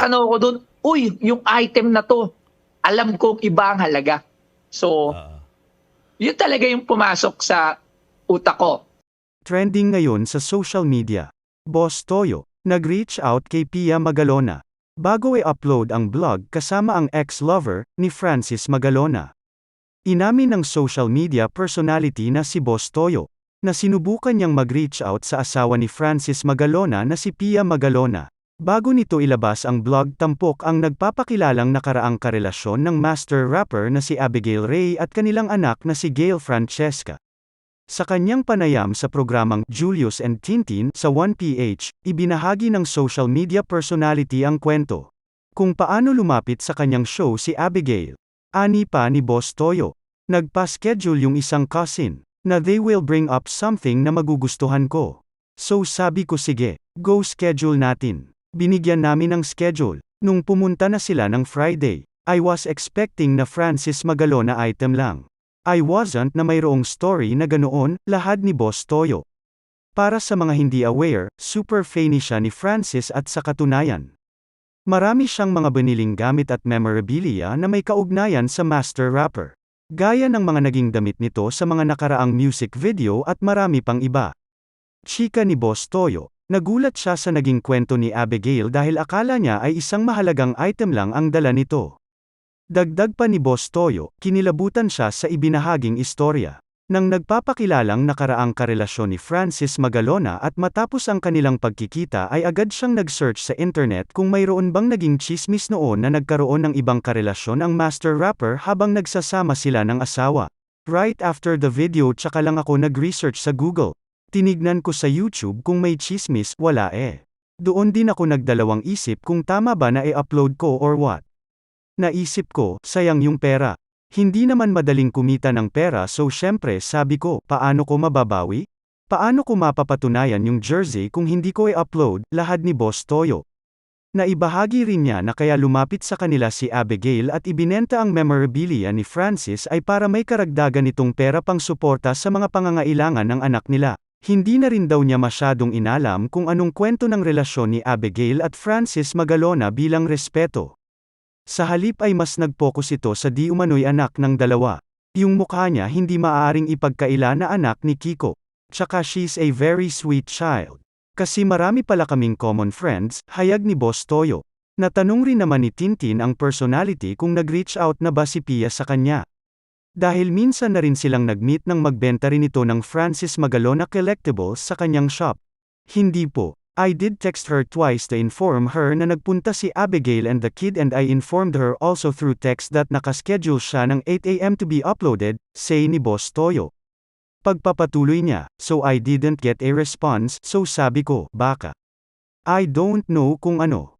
ano ko dun, uy, yung item na 'to, alam kong iba ang halaga. So, Oo. yun talaga yung pumasok sa utak ko. Trending ngayon sa social media. Boss Toyo, nag-reach out kay Pia Magalona. Bago i-upload ang vlog kasama ang ex-lover ni Francis Magalona. Inamin ng social media personality na si Boss Toyo, na sinubukan niyang mag-reach out sa asawa ni Francis Magalona na si Pia Magalona. Bago nito ilabas ang vlog tampok ang nagpapakilalang nakaraang karelasyon ng master rapper na si Abigail Ray at kanilang anak na si Gail Francesca. Sa kanyang panayam sa programang Julius and Tintin sa 1PH, ibinahagi ng social media personality ang kwento. Kung paano lumapit sa kanyang show si Abigail. Ani pa ni Boss Toyo. Nagpa-schedule yung isang cousin, na they will bring up something na magugustuhan ko. So sabi ko sige, go schedule natin. Binigyan namin ng schedule. Nung pumunta na sila ng Friday, I was expecting na Francis Magalona item lang. I wasn't na mayroong story na ganoon, lahad ni Boss Toyo. Para sa mga hindi aware, super fanny siya ni Francis at sa katunayan. Marami siyang mga biniling gamit at memorabilia na may kaugnayan sa master rapper. Gaya ng mga naging damit nito sa mga nakaraang music video at marami pang iba. Chika ni Boss Toyo, nagulat siya sa naging kwento ni Abigail dahil akala niya ay isang mahalagang item lang ang dala nito. Dagdag pa ni Boss Toyo, kinilabutan siya sa ibinahaging istorya. Nang nagpapakilalang nakaraang karelasyon ni Francis Magalona at matapos ang kanilang pagkikita ay agad siyang nag-search sa internet kung mayroon bang naging chismis noon na nagkaroon ng ibang karelasyon ang master rapper habang nagsasama sila ng asawa. Right after the video tsaka lang ako nag-research sa Google. Tinignan ko sa YouTube kung may chismis, wala eh. Doon din ako nagdalawang isip kung tama ba na i-upload ko or what. Naisip ko, sayang yung pera. Hindi naman madaling kumita ng pera so syempre sabi ko, paano ko mababawi? Paano ko mapapatunayan yung jersey kung hindi ko i-upload, lahad ni Boss Toyo. Naibahagi rin niya na kaya lumapit sa kanila si Abigail at ibinenta ang memorabilia ni Francis ay para may karagdagan itong pera pang suporta sa mga pangangailangan ng anak nila. Hindi na rin daw niya masyadong inalam kung anong kwento ng relasyon ni Abigail at Francis Magalona bilang respeto. Sa halip ay mas nag-focus ito sa di umano'y anak ng dalawa. Yung mukha niya hindi maaaring ipagkaila na anak ni Kiko. Tsaka she's a very sweet child. Kasi marami pala kaming common friends, hayag ni Boss Toyo. Natanong rin naman ni Tintin ang personality kung nag-reach out na ba si Pia sa kanya. Dahil minsan na rin silang nag-meet nang magbenta rin ito ng Francis Magalona collectibles sa kanyang shop. Hindi po. I did text her twice to inform her na nagpunta si Abigail and the kid and I informed her also through text that nakaschedule siya ng 8 AM to be uploaded, say ni Boss Toyo. Pagpapatuloy niya, so I didn't get a response, so sabi ko, baka. I don't know kung ano.